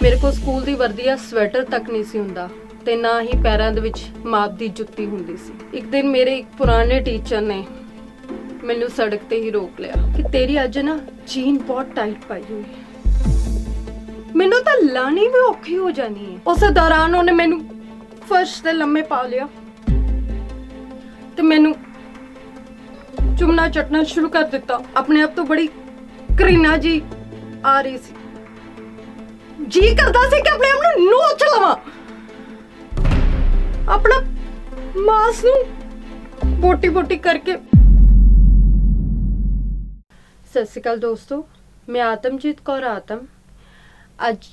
ਮੇਰੇ ਕੋਲ ਸਕੂਲ ਦੀ ਵਰਦੀ ਆ ਸਵੈਟਰ ਤੱਕ ਨਹੀਂ ਸੀ ਹੁੰਦਾ ਤੇ ਨਾ ਹੀ ਪੈਰਾਂ ਦੇ ਵਿੱਚ ਮਾਪ ਦੀ ਜੁੱਤੀ ਹੁੰਦੀ ਸੀ। ਇੱਕ ਦਿਨ ਮੇਰੇ ਇੱਕ ਪੁਰਾਣੇ ਟੀਚਰ ਨੇ ਮੈਨੂੰ ਸੜਕ ਤੇ ਹੀ ਰੋਕ ਲਿਆ ਕਿ ਤੇਰੀ ਅੱਜ ਨਾ ਜੀਨ ਬਹੁਤ ਟਾਈਟ ਪਾਈ ਹੋਈ ਹੈ। ਮੈਨੂੰ ਤਾਂ ਲਾਣੀ ਵੀ ਔਖੀ ਹੋ ਜਾਣੀ ਹੈ। ਉਸ ਦੌਰਾਨ ਉਹਨੇ ਮੈਨੂੰ ਫਰਸ਼ ਤੇ ਲੰਮੇ ਪਾ ਲਿਆ ਤੇ ਮੈਨੂੰ ਚੁੰਮਣਾ ਚੱਟਣਾ ਸ਼ੁਰੂ ਕਰ ਦਿੱਤਾ। ਆਪਣੇ ਆਪ ਤੋਂ ਬੜੀ ਘृणा ਜੀ ਆ ਰਹੀ ਸੀ। ਜੀ ਕਰਦਾ ਸੀ ਕਿ ਆਪਣੇ ਆਪ ਨੂੰ ਨੋਚ ਲਵਾਂ, ਆਪਣਾ ਮਾਸ ਨੂੰ ਬੋਟੀ ਬੋਟੀ ਕਰਕੇ। ਸਤਿ ਸ਼੍ਰੀ ਅਕਾਲ ਦੋਸਤੋ, मैं आतमजीत कौर आतम ਅੱਜ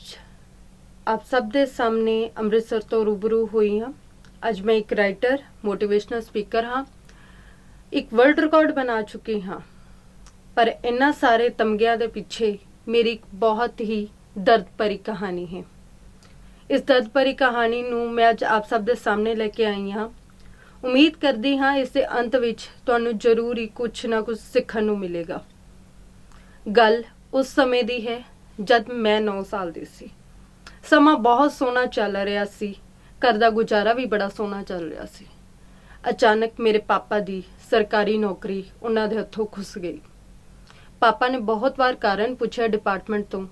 आप सब ਦੇ ਸਾਹਮਣੇ ਅੰਮ੍ਰਿਤਸਰ ਤੋਂ ਰੂਬਰੂ ਹੋਈ ਹਾਂ। ਅੱਜ ਮੈਂ ਇੱਕ ਰਾਈਟਰ, ਮੋਟੀਵੇਸ਼ਨਲ ਸਪੀਕਰ ਹਾਂ, ਇੱਕ ਵਰਲਡ ਰਿਕਾਰਡ ਬਣਾ ਚੁੱਕੀ ਹਾਂ। ਪਰ ਇਹਨਾਂ ਸਾਰੇ ਤਮਗਿਆਂ ਦੇ ਪਿੱਛੇ ਮੇਰੀ ਇੱਕ ਬਹੁਤ ਹੀ ਦਰਦ ਭਰੀ ਕਹਾਣੀ ਹੈ। ਇਸ ਦਰਦ ਭਰੀ ਕਹਾਣੀ ਨੂੰ ਮੈਂ ਅੱਜ ਆਪ ਸਭ ਦੇ ਸਾਹਮਣੇ ਲੈ ਕੇ ਆਈ ਹਾਂ। ਉਮੀਦ ਕਰਦੀ ਹਾਂ ਇਸ ਦੇ ਅੰਤ ਵਿੱਚ ਤੁਹਾਨੂੰ ਜ਼ਰੂਰ ਹੀ ਕੁਝ ਨਾ ਕੁਝ ਸਿੱਖਣ ਨੂੰ ਮਿਲੇਗਾ। ਗੱਲ ਉਸ ਸਮੇਂ ਦੀ ਹੈ ਜਦ ਮੈਂ 9 ਸਾਲ ਦੀ ਸੀ। ਸਮਾਂ ਬਹੁਤ ਸੋਹਣਾ ਚੱਲ ਰਿਹਾ ਸੀ, ਘਰ ਦਾ ਗੁਜ਼ਾਰਾ ਵੀ ਬੜਾ ਸੋਹਣਾ ਚੱਲ ਰਿਹਾ ਸੀ। ਅਚਾਨਕ ਮੇਰੇ ਪਾਪਾ ਦੀ ਸਰਕਾਰੀ ਨੌਕਰੀ ਉਹਨਾਂ ਦੇ ਹੱਥੋਂ ਖੁੱਸ ਗਈ। ਪਾਪਾ ਨੇ ਬਹੁਤ ਵਾਰ ਕਾਰਨ ਪੁੱਛਿਆ ਡਿਪਾਰਟਮੈਂਟ ਤੋਂ,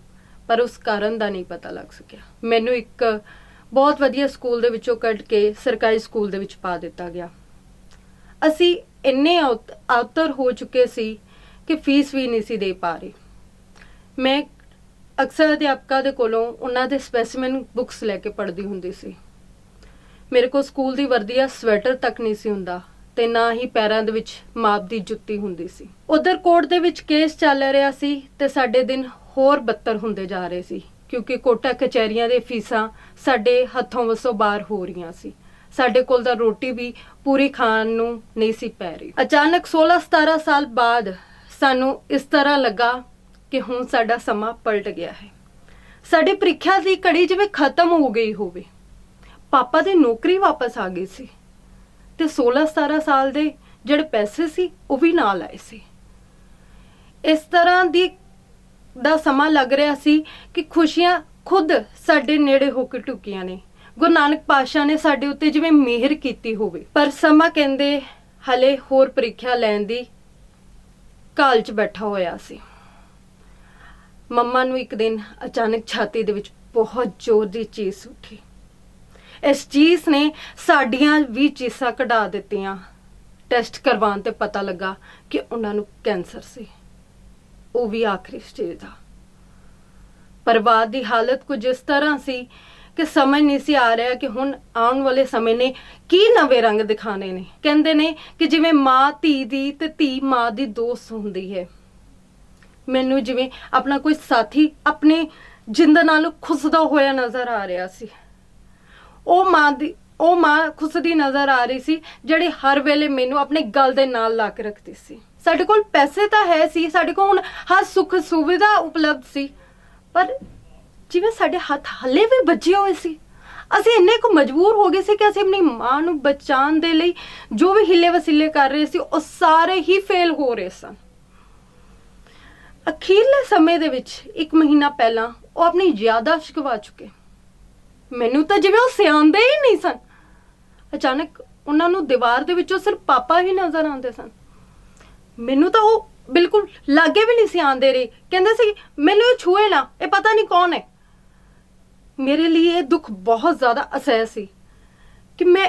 ਪਰ ਉਸ ਕਾਰਨ ਦਾ ਨਹੀਂ ਪਤਾ ਲੱਗ ਸਕਿਆ। ਮੈਨੂੰ ਇੱਕ ਬਹੁਤ ਵਧੀਆ ਸਕੂਲ ਦੇ ਵਿੱਚੋਂ ਕੱਢ ਕੇ ਸਰਕਾਰੀ ਸਕੂਲ ਦੇ ਵਿੱਚ ਪਾ ਦਿੱਤਾ ਗਿਆ। ਅਸੀਂ ਇੰਨੇ ਆਉਤਰ ਹੋ ਚੁੱਕੇ ਸੀ ਕਿ ਫੀਸ ਵੀ ਨਹੀਂ ਸੀ ਦੇ ਪਾ ਰਹੇ। ਮੈਂ ਅਕਸਰ ਅਧਿਆਪਕਾਂ ਦੇ ਕੋਲੋਂ ਉਹਨਾਂ ਦੇ ਸਪੈਸੀਮਨ ਬੁੱਕਸ ਲੈ ਕੇ ਪੜ੍ਹਦੀ ਹੁੰਦੀ ਸੀ। ਮੇਰੇ ਕੋਲ ਸਕੂਲ ਦੀ ਵਰਦੀ ਆ ਸਵੈਟਰ ਤੱਕ ਨਹੀਂ ਸੀ ਹੁੰਦਾ ਤੇ ਨਾ ਹੀ ਪੈਰਾਂ ਦੇ ਵਿੱਚ ਮਾਪ ਦੀ ਜੁੱਤੀ ਹੁੰਦੀ ਸੀ। ਉਧਰ ਕੋਰਟ ਦੇ ਵਿੱਚ ਕੇਸ ਚੱਲ ਰਿਹਾ ਸੀ ਤੇ ਸਾਡੇ ਦਿਨ ਹੋਰ ਬੱਤਰ ਹੁੰਦੇ ਜਾ ਰਹੇ ਸੀ, ਕਿਉਂਕਿ ਕੋਰਟਾਂ ਕਚਹਿਰੀਆਂ ਦੇ ਫੀਸਾਂ ਸਾਡੇ ਹੱਥੋਂ ਵੱਸੋਂ ਬਾਹਰ ਹੋ ਰਹੀਆਂ ਸੀ। ਸਾਡੇ ਕੋਲ ਤਾਂ ਰੋਟੀ ਵੀ ਪੂਰੀ ਖਾਣ ਨੂੰ ਨਹੀਂ ਸੀ ਪੈ ਰਹੀ। ਅਚਾਨਕ 16-17 ਸਾਲ ਬਾਅਦ ਸਾਨੂੰ ਇਸ ਤਰ੍ਹਾਂ ਲੱਗਾ ਕਿ ਹੁਣ ਸਾਡਾ ਸਮਾਂ ਪਲਟ ਗਿਆ ਹੈ। ਸਾਡੀ ਪ੍ਰੀਖਿਆ ਦੀ ਘੜੀ ਜਿਵੇਂ ਖਤਮ ਹੋ ਗਈ ਹੋਵੇ। ਪਾਪਾ ਦੀ ਨੌਕਰੀ ਵਾਪਸ ਆ ਗਈ ਸੀ ਤੇ 16-17 ਸਾਲ ਦੇ ਜਿਹੜੇ ਪੈਸੇ ਸੀ ਉਹ ਵੀ ਨਾਲ ਆਏ ਸੀ। ਇਸ ਤਰ੍ਹਾਂ ਦਾ ਸਮਾਂ ਲੱਗ ਰਿਹਾ ਸੀ ਕਿ ਖੁਸ਼ੀਆਂ ਖੁਦ ਸਾਡੇ ਨੇੜੇ ਹੋ ਕੇ ਟੁਕੀਆਂ ਨੇ। ਗੁਰੂ ਨਾਨਕ ਪਾਤਸ਼ਾਹ ਨੇ ਸਾਡੇ ਉੱਤੇ ਜਿਵੇਂ ਮਿਹਰ ਕੀਤੀ ਹੋਵੇ। ਪਰ ਸਮਾਂ ਕਹਿੰਦੇ ਹਲੇ ਹੋਰ ਪ੍ਰੀਖਿਆ ਲੈਣ ਦੀ ਕਾਲ 'ਚ ਬੈਠਾ ਹੋਇਆ ਸੀ। ਮੰਮਾ ਨੂੰ ਇੱਕ ਦਿਨ ਅਚਾਨਕ ਛਾਤੀ ਦੇ ਵਿੱਚ ਬਹੁਤ ਜ਼ੋਰ ਦੀ ਚੀਸ ਉੱਠੀ। ਇਸ ਚੀਸ ਨੇ ਸਾਡੀਆਂ ਵੀ ਚੀਸਾਂ ਕਢਾ ਦਿੱਤੀਆਂ। ਟੈਸਟ ਕਰਵਾਉਣ ਤੇ ਪਤਾ ਲੱਗਾ ਕਿ ਉਹਨਾਂ ਨੂੰ ਕੈਂਸਰ ਸੀ, ਉਹ ਵੀ ਆਖਰੀ ਸਟੇਜ ਦਾ। ਪਰਿਵਾਰ ਦੀ ਹਾਲਤ ਕੁਝ ਇਸ ਤਰ੍ਹਾਂ ਸੀ ਕਿ ਸਮਝ ਨਹੀਂ ਸੀ ਆ ਰਿਹਾ ਕਿ ਹੁਣ ਆਉਣ ਵਾਲੇ ਸਮੇਂ ਨੇ ਕੀ ਨਵੇਂ ਰੰਗ ਦਿਖਾਣੇ ਨੇ। ਕਹਿੰਦੇ ਨੇ ਕਿ ਜਿਵੇਂ ਮਾਂ ਧੀ ਦੀ ਤੇ ਧੀ ਮਾਂ ਦੀ ਦੋਸਤ ਹੁੰਦੀ ਹੈ। ਮੈਨੂੰ ਜਿਵੇਂ ਆਪਣਾ ਕੋਈ ਸਾਥੀ ਆਪਣੇ ਜਿੰਦ ਨਾਲ ਖੁੱਸਦਾ ਹੋਇਆ ਨਜ਼ਰ ਆ ਰਿਹਾ ਸੀ। ਉਹ ਮਾਂ ਖੁੱਸਦੀ ਨਜ਼ਰ ਆ ਰਹੀ ਸੀ ਜਿਹੜੀ ਹਰ ਵੇਲੇ ਮੈਨੂੰ ਆਪਣੇ ਗਲ ਦੇ ਨਾਲ ਲਾ ਕੇ ਰੱਖਦੀ ਸੀ। ਸਾਡੇ ਕੋਲ ਪੈਸੇ ਤਾਂ ਹੈ ਸੀ, ਸਾਡੇ ਕੋਲ ਹੁਣ ਹਰ ਸੁੱਖ ਸੁਵਿਧਾ ਉਪਲਬਧ ਸੀ, ਪਰ ਜਿਵੇਂ ਸਾਡੇ ਹੱਥ ਹੱਲੇ ਵੀ ਬੱਝੇ ਹੋਏ ਸੀ। ਅਸੀਂ ਇੰਨੇ ਕੁ ਮਜਬੂਰ ਹੋ ਗਏ ਸੀ ਕਿ ਅਸੀਂ ਆਪਣੀ ਮਾਂ ਨੂੰ ਬਚਾਉਣ ਦੇ ਲਈ ਜੋ ਵੀ ਹਿੱਲੇ ਵਸੀਲੇ ਕਰ ਰਹੇ ਸੀ ਉਹ ਸਾਰੇ ਹੀ ਫੇਲ ਹੋ ਰਹੇ ਸਨ। ਅਖੀਰਲੇ ਸਮੇਂ ਦੇ ਵਿੱਚ 1 ਮਹੀਨਾ ਪਹਿਲਾਂ ਉਹ ਆਪਣੀ ਯਾਦਾਸ਼ਤ ਗਵਾ ਚੁੱਕੇ। ਮੈਨੂੰ ਤਾਂ ਜਿਵੇਂ ਉਹ ਸਿਆਣਦੇ ਹੀ ਨਹੀਂ ਸਨ। ਅਚਾਨਕ ਉਹਨਾਂ ਨੂੰ ਦੀਵਾਰ ਦੇ ਵਿੱਚੋਂ ਸਿਰਫ ਪਾਪਾ ਹੀ ਨਜ਼ਰ ਆਉਂਦੇ ਸਨ। ਮੈਨੂੰ ਤਾਂ ਉਹ ਬਿਲਕੁਲ ਲਾਗੇ ਵੀ ਨਹੀਂ ਸੀ ਆਉਂਦੇ ਰਹੇ। ਕਹਿੰਦੇ ਸੀ ਮੈਨੂੰ ਇਹ ਛੂਏ ਨਾ, ਇਹ ਪਤਾ ਨਹੀਂ ਕੌਣ ਹੈ। ਮੇਰੇ ਲਈ ਇਹ ਦੁੱਖ ਬਹੁਤ ਜ਼ਿਆਦਾ ਅਸਹਿ ਸੀ ਕਿ ਮੈਂ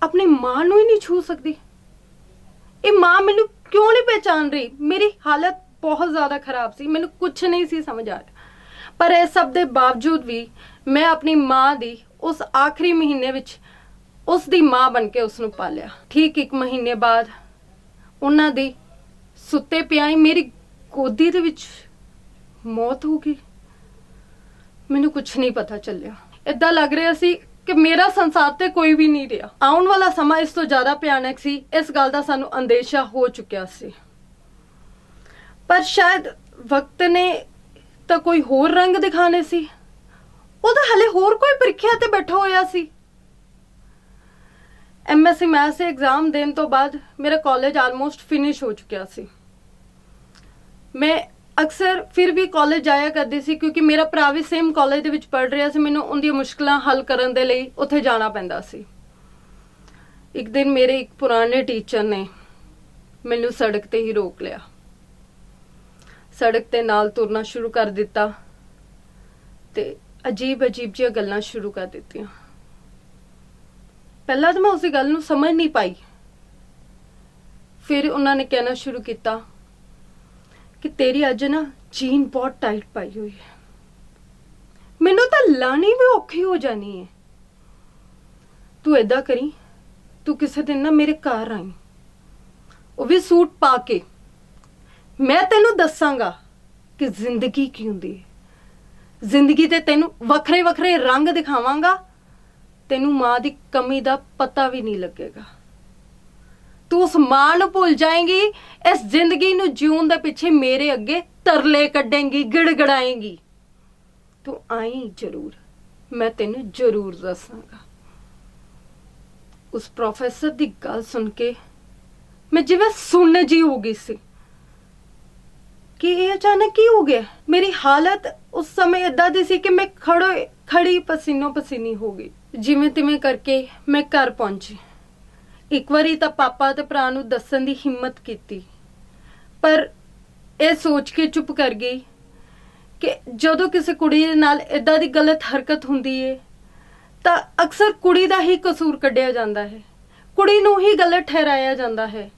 ਆਪਣੀ ਮਾਂ ਨੂੰ ਹੀ ਨਹੀਂ ਛੂ ਸਕਦੀ। ਇਹ ਮਾਂ ਮੈਨੂੰ ਕਿਉਂ ਨਹੀਂ ਪਹਿਚਾਨ ਰਹੀ। ਮੇਰੀ ਹਾਲਤ ਬਹੁਤ ਜ਼ਿਆਦਾ ਖਰਾਬ ਸੀ, ਮੈਨੂੰ ਕੁਝ ਨਹੀਂ ਸੀ ਸਮਝ ਆ ਰਿਹਾ। ਪਰ ਇਹ ਸਭ ਦੇ ਬਾਵਜੂਦ ਵੀ ਮੈਂ ਆਪਣੀ ਮਾਂ ਦੀ ਉਸ ਆਖਰੀ ਮਹੀਨੇ ਵਿੱਚ ਉਸ ਦੀ ਮਾਂ ਬਣ ਕੇ ਉਸ ਨੂੰ ਪਾਲਿਆ। ਠੀਕ 1 ਮਹੀਨੇ ਬਾਅਦ ਉਹਨਾਂ ਦੀ ਸੁੱਤੇ ਪਿਆਂ ਹੀ ਮੇਰੀ ਗੋਦੀ ਦੇ ਵਿੱਚ ਮੌਤ ਹੋ ਗਈ। ਮੈਨੂੰ ਕੁਝ ਨਹੀਂ ਪਤਾ ਚੱਲਿਆ। ਏਦਾਂ ਲੱਗ ਰਿਹਾ ਸੀ ਕਿ ਮੇਰਾ ਸੰਸਾਰ ਤੇ ਕੋਈ ਵੀ ਨਹੀਂ ਰਿਹਾ। ਆਉਣ ਵਾਲਾ ਸਮਾਂ ਇਸ ਤੋਂ ਜ਼ਿਆਦਾ ਭਿਆਨਕ ਸੀ, ਇਸ ਗੱਲ ਦਾ ਸਾਨੂੰ ਅੰਦੇਸ਼ਾ ਹੋ ਚੁੱਕਿਆ ਸੀ। ਪਰ ਸ਼ਾਇਦ ਵਕਤ ਨੇ ਤਾਂ ਕੋਈ ਹੋਰ ਰੰਗ ਦਿਖਾਣੇ ਸੀ। ਉਹ ਤਾਂ ਹਲੇ ਹੋਰ ਕੋਈ ਪ੍ਰੀਖਿਆ ਤੇ ਬੈਠਾ ਹੋਇਆ ਸੀ। MSc ਮੈਥ ਦੇ ਐਗਜ਼ਾਮ ਦੇਣ ਤੋਂ ਬਾਅਦ ਮੇਰਾ ਕਾਲਜ ਆਲਮੋਸਟ ਫਿਨਿਸ਼ ਹੋ ਚੁੱਕਿਆ ਸੀ। ਮੈਂ ਅਕਸਰ ਫਿਰ ਵੀ ਕਾਲਜ ਜਾਇਆ ਕਰਦੀ ਸੀ ਕਿਉਂਕਿ ਮੇਰਾ ਭਰਾ ਵੀ ਸੇਮ ਕਾਲਜ ਦੇ ਵਿੱਚ ਪੜ੍ਹ ਰਿਹਾ ਸੀ। ਮੈਨੂੰ ਉਹਦੀਆਂ ਮੁਸ਼ਕਲਾਂ ਹੱਲ ਕਰਨ ਦੇ ਲਈ ਉੱਥੇ ਜਾਣਾ ਪੈਂਦਾ ਸੀ। ਇੱਕ ਦਿਨ ਮੇਰੇ ਇੱਕ ਪੁਰਾਣੇ ਟੀਚਰ ਨੇ ਮੈਨੂੰ ਸੜਕ ਤੇ ਹੀ ਰੋਕ ਲਿਆ, ਸੜਕ ਤੇ ਨਾਲ ਤੁਰਨਾ ਸ਼ੁਰੂ ਕਰ ਦਿੱਤਾ ਤੇ ਅਜੀਬ ਜਿਹੀਆਂ ਗੱਲਾਂ ਸ਼ੁਰੂ ਕਰ ਦਿੱਤੀਆਂ। ਪਹਿਲਾਂ ਤਾਂ ਮੈਂ ਉਸੇ ਗੱਲ ਨੂੰ ਸਮਝ ਨਹੀਂ ਪਾਈ। ਫਿਰ ਉਹਨਾਂ ਨੇ ਕਹਿਣਾ ਸ਼ੁਰੂ ਕੀਤਾ ਕਿ ਤੇਰੀ ਅੱਜ ਨਾ ਜੀਨ ਬਹੁਤ ਟਾਈਟ ਪਾਈ ਹੋਈ ਹੈ। ਮੈਨੂੰ ਤਾਂ ਲਾਣੀ ਵੀ ਔਖੀ ਹੋ ਜਾਣੀ ਹੈ। ਤੂੰ ਏਦਾਂ ਕਰੀ, ਤੂੰ ਕਿਸੇ ਦਿਨ ਨਾ ਮੇਰੇ ਘਰ ਆਈ, ਉਹ ਵੀ ਸੂਟ ਪਾ ਕੇ। ਮੈਂ ਤੈਨੂੰ ਦੱਸਾਂਗਾ ਕਿ ਜ਼ਿੰਦਗੀ ਕੀ ਹੁੰਦੀ ਹੈ। ਜ਼ਿੰਦਗੀ ਤੇ ਤੈਨੂੰ ਵੱਖਰੇ ਵੱਖਰੇ ਰੰਗ ਦਿਖਾਵਾਂਗਾ। ਤੈਨੂੰ ਮਾਂ ਦੀ ਕਮੀ ਦਾ ਪਤਾ ਵੀ ਨਹੀਂ ਲੱਗੇਗਾ। ਤੂੰ ਉਸ ਮਾਂ ਨੂੰ ਭੁੱਲ ਜਾਏਂਗੀ। ਇਸ ਜ਼ਿੰਦਗੀ ਨੂੰ ਜਿਉਣ ਦੇ ਪਿੱਛੇ ਮੇਰੇ ਅੱਗੇ ਤਰਲੇ ਕੱਢੇਂਗੀ, ਗਿੜਗੜਾਏਂਗੀ। ਤੂੰ ਆਈ ਜ਼ਰੂਰ, ਮੈਂ ਤੈਨੂੰ ਜ਼ਰੂਰ ਦੱਸਾਂਗਾ। ਉਸ ਪ੍ਰੋਫੈਸਰ ਦੀ ਗੱਲ ਸੁਣ ਕੇ ਮੈਂ ਜਿਵੇਂ ਸੁੰਨ ਜੀ ਹੋ ਗਈ ਸੀ ਕਿ ਇਹ ਅਚਾਨਕ ਕੀ ਹੋ ਗਿਆ। ਮੇਰੀ ਹਾਲਤ ਉਸ ਸਮੇਂ ਏਦਾਂ ਦੀ ਸੀ ਕਿ ਮੈਂ ਖੜੀ ਪਸੀਨੋ ਪਸੀਨੀ ਹੋ ਗਈ। ਜਿਵੇਂ ਤਿਵੇਂ ਕਰਕੇ ਮੈਂ ਘਰ ਪਹੁੰਚੀ। ਇੱਕ ਵਾਰੀ ਤਾਂ ਪਾਪਾ ਤੇ ਭਰਾ ਨੂੰ ਦੱਸਣ ਦੀ ਹਿੰਮਤ ਕੀਤੀ, ਪਰ ਇਹ ਸੋਚ ਕੇ ਚੁੱਪ ਕਰ ਗਈ ਕਿ ਜਦੋਂ ਕਿਸੇ ਕੁੜੀ ਦੇ ਨਾਲ ਏਦਾਂ ਦੀ ਗਲਤ ਹਰਕਤ ਹੁੰਦੀ ਹੈ ਤਾਂ ਅਕਸਰ ਕੁੜੀ ਦਾ ਹੀ ਕਸੂਰ ਕੱਢਿਆ ਜਾਂਦਾ ਹੈ, ਕੁੜੀ ਨੂੰ ਹੀ ਗਲਤ ਠਹਿਰਾਇਆ ਜਾਂਦਾ ਹੈ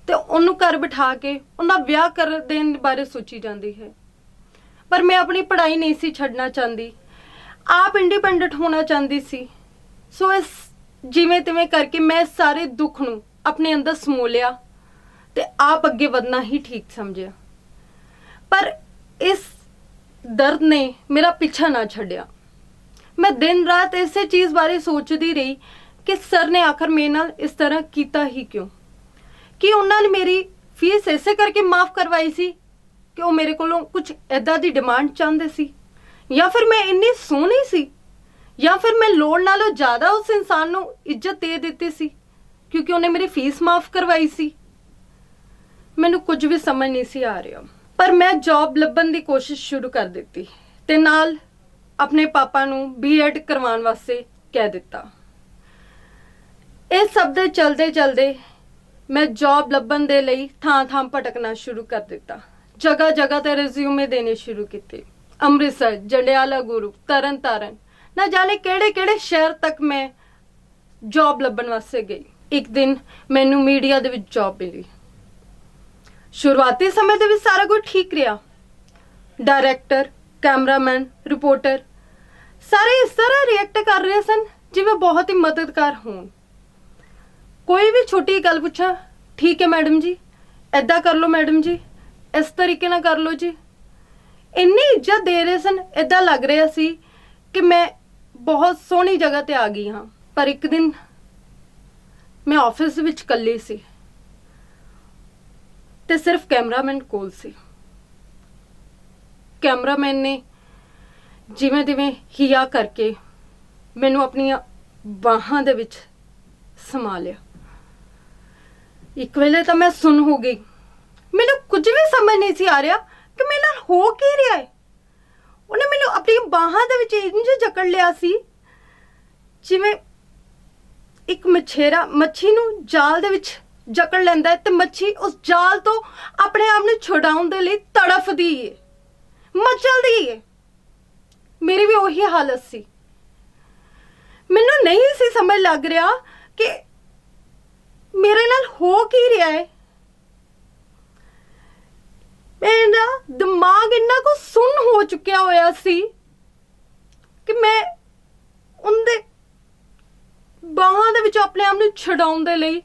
ਤੇ ਉਹਨੂੰ ਘਰ ਬਿਠਾ ਕੇ ਉਹਨਾਂ ਵਿਆਹ ਕਰ ਦੇਣ ਬਾਰੇ ਸੋਚੀ ਜਾਂਦੀ ਹੈ। ਪਰ ਮੈਂ ਆਪਣੀ ਪੜ੍ਹਾਈ ਨਹੀਂ ਸੀ ਛੱਡਣਾ ਚਾਹੁੰਦੀ, ਆਪ ਇੰਡੀਪੈਂਡੈਂਟ ਹੋਣਾ ਚਾਹੁੰਦੀ ਸੀ। ਸੋ ਇਸ ਜਿਵੇਂ ਤਿਵੇਂ ਕਰਕੇ ਮੈਂ ਸਾਰੇ ਦੁੱਖ ਨੂੰ ਆਪਣੇ ਅੰਦਰ ਸਮੋ ਲਿਆ ਤੇ ਆਪ ਅੱਗੇ ਵਧਣਾ ਹੀ ਠੀਕ ਸਮਝਿਆ। ਪਰ ਇਸ ਦਰਦ ਨੇ ਮੇਰਾ ਪਿੱਛਾ ਨਾ ਛੱਡਿਆ। ਮੈਂ ਦਿਨ ਰਾਤ ਇਸੇ ਚੀਜ਼ ਬਾਰੇ ਸੋਚਦੀ ਰਹੀ ਕਿ ਸਰ ਨੇ ਆਖਰ ਮੇਰੇ ਨਾਲ ਇਸ ਤਰ੍ਹਾਂ ਕੀਤਾ ਹੀ ਕਿਉਂ। ਕਿ ਉਹਨਾਂ ਨੇ ਮੇਰੀ ਫੀਸ ਇਸੇ ਕਰਕੇ ਮਾਫ ਕਰਵਾਈ ਸੀ ਕਿ ਉਹ ਮੇਰੇ ਕੋਲੋਂ ਕੁਝ ਏਦਾਂ ਦੀ ਡਿਮਾਂਡ ਚਾਹੁੰਦੇ ਸੀ, ਜਾਂ ਫਿਰ ਮੈਂ ਇੰਨੀ ਸੋਹਣੀ ਸੀ, ਜਾਂ ਫਿਰ ਮੈਂ ਲੋੜ ਨਾਲੋਂ ਜ਼ਿਆਦਾ ਉਸ ਇਨਸਾਨ ਨੂੰ ਇੱਜ਼ਤ ਦੇ ਦਿੱਤੀ ਸੀ ਕਿਉਂਕਿ ਉਹਨੇ ਮੇਰੀ ਫੀਸ ਮਾਫ ਕਰਵਾਈ ਸੀ। ਮੈਨੂੰ ਕੁਝ ਵੀ ਸਮਝ ਨਹੀਂ ਸੀ ਆ ਰਿਹਾ। ਪਰ ਮੈਂ ਜੌਬ ਲੱਭਣ ਦੀ ਕੋਸ਼ਿਸ਼ ਸ਼ੁਰੂ ਕਰ ਦਿੱਤੀ ਤੇ ਨਾਲ ਆਪਣੇ ਪਾਪਾ ਨੂੰ ਬੀਐਡ ਕਰਵਾਉਣ ਵਾਸਤੇ ਕਹਿ ਦਿੱਤਾ। ਇਹ ਸਭ ਦੇ ਚਲਦੇ ਚਲਦੇ ਮੈਂ ਜੌਬ ਲੱਭਣ ਦੇ ਲਈ ਥਾਂ ਭਟਕਣਾ ਸ਼ੁਰੂ ਕਰ ਦਿੱਤਾ। ਜਗ੍ਹਾ ਜਗ੍ਹਾ ਤੇ ਰਿਜ਼ਿਊਮੇ ਦੇਣੇ ਸ਼ੁਰੂ ਕੀਤੇ। ਅੰਮ੍ਰਿਤਸਰ, ਜੰਡਿਆਲਾ ਗੁਰੂ, ਤਰਨ ਤਾਰਨ, ਨਾ ਜਾਣੇ ਕਿਹੜੇ ਕਿਹੜੇ ਸ਼ਹਿਰ ਤੱਕ ਮੈਂ ਜੌਬ ਲੱਭਣ ਵਾਸਤੇ ਗਈ। ਇੱਕ ਦਿਨ ਮੈਨੂੰ ਮੀਡੀਆ ਦੇ ਵਿੱਚ ਜੌਬ ਮਿਲੀ। ਸ਼ੁਰੂਆਤੀ ਸਮੇਂ ਦੇ ਵਿੱਚ ਸਾਰਾ ਕੁਝ ਠੀਕ ਰਿਹਾ। ਡਾਇਰੈਕਟਰ, ਕੈਮਰਾਮੈਨ, ਰਿਪੋਰਟਰ ਸਾਰੇ ਇਸ ਤਰ੍ਹਾਂ ਰਿਐਕਟ ਕਰ ਰਹੇ ਸਨ ਜਿਵੇਂ ਬਹੁਤ ਹੀ ਮਦਦਗਾਰ ਹੋਣ। ਕੋਈ ਵੀ ਛੋਟੀ ਗੱਲ ਪੁੱਛਾਂ, ਠੀਕ ਹੈ ਮੈਡਮ ਜੀ, ਏਦਾਂ ਕਰ ਲਓ ਮੈਡਮ ਜੀ, ਇਸ ਤਰੀਕੇ ਨਾਲ ਕਰ ਲਓ ਜੀ। ਇੰਨੀ ਇੱਜ਼ਤ ਦੇ ਰਹੇ ਸਨ, ਏਦਾਂ ਲੱਗ ਰਿਹਾ ਸੀ ਕਿ ਮੈਂ ਬਹੁਤ ਸੋਹਣੀ ਜਗ੍ਹਾ ਤੇ ਆ ਗਈ ਹਾਂ। ਪਰ ਇੱਕ ਦਿਨ ਮੈਂ ਆਫਿਸ ਵਿੱਚ ਇਕੱਲੀ ਸੀ ਤੇ ਸਿਰਫ ਕੈਮਰਾਮੈਨ ਕੋਲ ਸੀ। ਕੈਮਰਾਮੈਨ ਨੇ ਜਿਵੇਂ ਤਿਵੇਂ ਹਿਆ ਕਰਕੇ ਮੈਨੂੰ ਆਪਣੀਆਂ ਬਾਹਾਂ ਦੇ ਵਿੱਚ ਸਮਾ ਲਿਆ। ਇੱਕ ਵੇਲੇ ਤਾਂ ਮੈਂ ਸੁੰਨ ਹੋ ਗਈ। ਮੈਨੂੰ ਕੁਝ ਵੀ ਸਮਝ ਨਹੀਂ ਸੀ ਆ ਰਿਹਾ ਕਿ ਮੇਰੇ ਨਾਲ ਹੋ ਕੀ ਰਿਹਾ ਹੈ। ਉਹਨੇ ਮੈਨੂੰ ਆਪਣੀਆਂ ਬਾਹਾਂ ਦੇ ਵਿੱਚ ਇੰਝ ਜਕੜ ਲਿਆ ਸੀ ਜਿਵੇਂ ਇੱਕ ਮਛੇਰਾ ਮੱਛੀ ਨੂੰ ਜਾਲ ਦੇ ਵਿੱਚ ਜਕੜ ਲੈਂਦਾ ਹੈ ਤੇ ਮੱਛੀ ਉਸ ਜਾਲ ਤੋਂ ਆਪਣੇ ਆਪ ਨੂੰ ਛੁਡਾਉਣ ਦੇ ਲਈ ਤੜਫਦੀ ਹੈ, ਮਚਲਦੀ ਹੈ। ਮੇਰੀ ਵੀ ਉਹੀ ਹਾਲਤ ਸੀ। ਮੈਨੂੰ ਨਹੀਂ ਸੀ ਸਮਝ ਲੱਗ ਰਿਹਾ ਕਿ ਮੇਰੇ ਨਾਲ ਹੋ ਕੀ ਰਿਹਾ ਹੈ। ਮੇਰਾ ਦਿਮਾਗ ਇੰਨਾ ਕੁ ਸੁੰਨ ਹੋ ਚੁੱਕਿਆ ਹੋਇਆ ਸੀ ਕਿ ਮੈਂ ਉਹਦੇ ਬਾਹਾਂ ਦੇ ਵਿੱਚ ਆਪਣੇ ਆਪ ਨੂੰ ਛਡਾਉਣ ਦੇ ਲਈ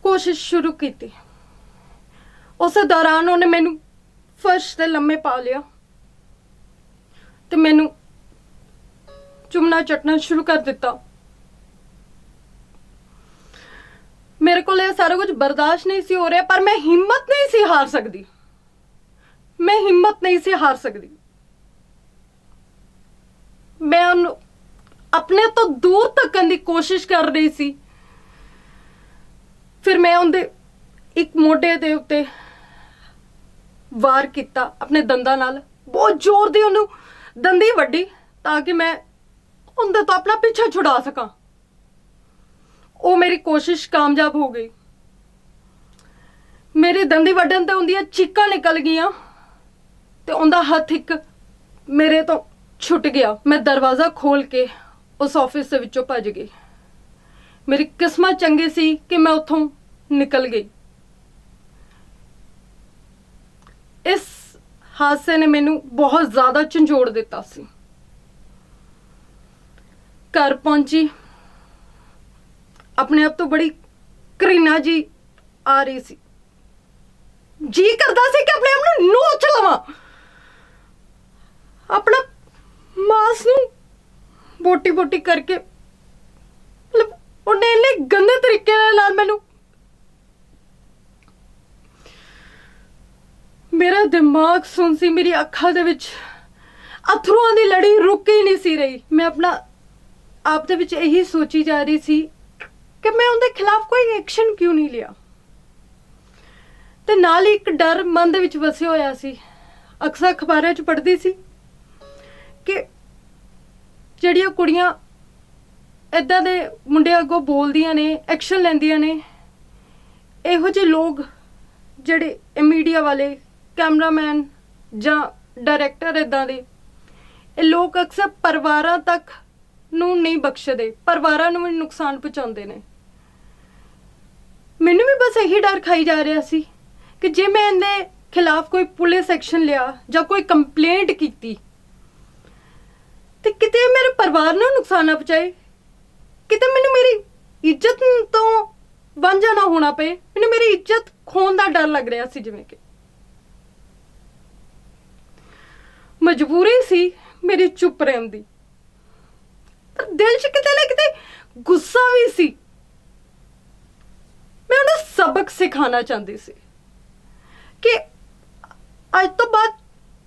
ਕੋਸ਼ਿਸ਼ ਸ਼ੁਰੂ ਕੀਤੀ। ਉਸ ਦੌਰਾਨ ਉਹਨੇ ਮੈਨੂੰ ਫਰਸ਼ ਤੇ ਲੰਮੇ ਪਾ ਲਿਆ ਤੇ ਮੈਨੂੰ ਚੁੰਮਣਾ ਚੱਟਣਾ ਸ਼ੁਰੂ ਕਰ ਦਿੱਤਾ। ਮੇਰੇ ਕੋਲ ਇਹ ਸਾਰਾ ਕੁਝ ਬਰਦਾਸ਼ਤ ਨਹੀਂ ਸੀ ਹੋ ਰਿਹਾ, ਪਰ ਮੈਂ ਹਿੰਮਤ ਨਹੀਂ ਸੀ ਹਾਰ ਸਕਦੀ। ਮੈਂ ਹਿੰਮਤ ਨਹੀਂ ਸੀ ਹਾਰ ਸਕਦੀ। ਮੈਂ ਉਹਨੂੰ ਆਪਣੇ ਤੋਂ ਦੂਰ ਧੱਕਣ ਦੀ ਕੋਸ਼ਿਸ਼ ਕਰ ਰਹੀ ਸੀ। ਫਿਰ ਮੈਂ ਉਹਦੇ ਇੱਕ ਮੋਢੇ ਦੇ ਉੱਤੇ ਵਾਰ ਕੀਤਾ ਆਪਣੇ ਦੰਦਾਂ ਨਾਲ, ਬਹੁਤ ਜ਼ੋਰ ਦੀ ਉਹਨੂੰ ਦੰਦੀ ਵੱਢੀ ਤਾਂ ਕਿ ਮੈਂ ਉਹਦੇ ਤੋਂ ਆਪਣਾ ਪਿੱਛਾ ਛੁਡਾ ਸਕਾਂ। ਉਹ ਮੇਰੀ ਕੋਸ਼ਿਸ਼ ਕਾਮਯਾਬ ਹੋ ਗਈ। ਮੇਰੀ ਦੰਦੀ ਵੱਢਣ ਤੇ ਉਹਦੀਆਂ ਚੀਕਾਂ ਨਿਕਲ ਗਈਆਂ ਤੇ ਉਹਦਾ ਹੱਥ ਇੱਕ ਮੇਰੇ ਤੋਂ ਛੁੱਟ ਗਿਆ। ਮੈਂ ਦਰਵਾਜ਼ਾ ਖੋਲ ਕੇ ਉਸ ਆਫਿਸ ਦੇ ਵਿੱਚੋਂ ਭੱਜ ਗਈ। ਮੇਰੀ ਕਿਸਮਤ ਚੰਗੀ ਸੀ ਕਿ ਮੈਂ ਉੱਥੋਂ ਨਿਕਲ ਗਈ। ਇਸ ਹਾਦਸੇ ਨੇ ਮੈਨੂੰ ਬਹੁਤ ਜ਼ਿਆਦਾ ਝੰਜੋੜ ਦਿੱਤਾ ਸੀ। ਘਰ ਪਹੁੰਚੀ, ਆਪਣੇ ਆਪ ਤੋਂ ਬੜੀ ਘृणा ਜੀ ਆ ਰਹੀ ਸੀ। ਜੀ ਕਰਦਾ ਸੀ ਕਿ ਆਪਣੇ ਆਪ ਨੂੰ ਨੋਚ ਲਵਾਂ, ਆਪਣਾ ਮਾਸ ਨੂੰ ਬੋਟੀ ਬੋਟੀ ਕਰਕੇ। ਮਤਲਬ ਉਹਨੇ ਇੰਨੇ ਗੰਦੇ ਤਰੀਕੇ ਨਾਲ ਮੈਨੂੰ, ਮੇਰਾ ਦਿਮਾਗ ਸੁੰਨ ਸੀ, ਮੇਰੀ ਅੱਖਾਂ ਦੇ ਵਿੱਚ ਅਥਰੂਆਂ ਦੀ ਲੜੀ ਰੁਕ ਹੀ ਨਹੀਂ ਸੀ ਰਹੀ। ਮੈਂ ਆਪਣਾ ਆਪ ਦੇ ਵਿੱਚ ਇਹੀ ਸੋਚੀ ਜਾ ਰਹੀ ਸੀ ਕਿ ਮੈਂ ਉਹਦੇ ਖਿਲਾਫ ਕੋਈ ਐਕਸ਼ਨ ਕਿਉਂ ਨਹੀਂ ਲਿਆ। ਤੇ ਨਾਲ ਹੀ ਇੱਕ ਡਰ ਮਨ ਦੇ ਵਿੱਚ ਵਸਿਆ ਹੋਇਆ ਸੀ। ਅਕਸਰ ਅਖਬਾਰਾਂ 'ਚ ਪੜ੍ਹਦੀ ਸੀ ਕਿ ਜਿਹੜੀਆਂ ਕੁੜੀਆਂ ਏਦਾਂ ਦੇ ਮੁੰਡਿਆਂ ਅੱਗੋਂ ਬੋਲਦੀਆਂ ਨੇ, ਐਕਸ਼ਨ ਲੈਂਦੀਆਂ ਨੇ, ਇਹੋ ਜਿਹੇ ਲੋਕ ਜਿਹੜੇ ਮੀਡੀਆ ਵਾਲੇ, ਕੈਮਰਾਮੈਨ ਜਾਂ ਡਾਇਰੈਕਟਰ, ਏਦਾਂ ਦੇ ਇਹ ਲੋਕ ਅਕਸਰ ਪਰਿਵਾਰਾਂ ਤੱਕ ਨੂੰ ਨਹੀਂ ਬਖਸ਼ਦੇ, ਪਰਿਵਾਰਾਂ ਨੂੰ ਵੀ ਨੁਕਸਾਨ ਪਹੁੰਚਾਉਂਦੇ ਨੇ। ਮੈਨੂੰ ਵੀ ਬਸ ਇਹੀ ਡਰ ਖਾਈ ਜਾ ਰਿਹਾ ਸੀ ਕਿ ਜੇ ਮੈਂ ਇਹਦੇ ਖਿਲਾਫ ਕੋਈ ਪੁਲਿਸ ਐਕਸ਼ਨ ਲਿਆ ਜਾਂ ਕੋਈ ਕੰਪਲੇਂਟ ਕੀਤੀ ਤੇ ਕਿਤੇ ਮੇਰੇ ਪਰਿਵਾਰ ਨੂੰ ਨੁਕਸਾਨ ਨਾ ਪਹੁੰਚਾਏ, ਕਿਤੇ ਮੈਨੂੰ ਮੇਰੀ ਇੱਜ਼ਤ ਤੋਂ ਵਾਂਝਾ ਨਾ ਹੋਣਾ ਪਏ। ਮੈਨੂੰ ਮੇਰੀ ਇੱਜ਼ਤ ਖੋਣ ਦਾ ਡਰ ਲੱਗ ਰਿਹਾ ਸੀ। ਜਿਵੇਂ ਕਿ ਮਜਬੂਰੀ ਸੀ ਮੇਰੀ ਚੁੱਪ ਰਹਿਣ ਦੀ, ਪਰ ਦਿਲ 'ਚ ਕਿਤੇ ਨਾ ਕਿਤੇ ਗੁੱਸਾ ਵੀ ਸੀ। ਮੈਂ ਉਹਨੂੰ ਸਬਕ ਸਿਖਾਉਣਾ ਚਾਹੁੰਦੀ ਸੀ ਕਿ ਅੱਜ ਤੋਂ ਬਾਅਦ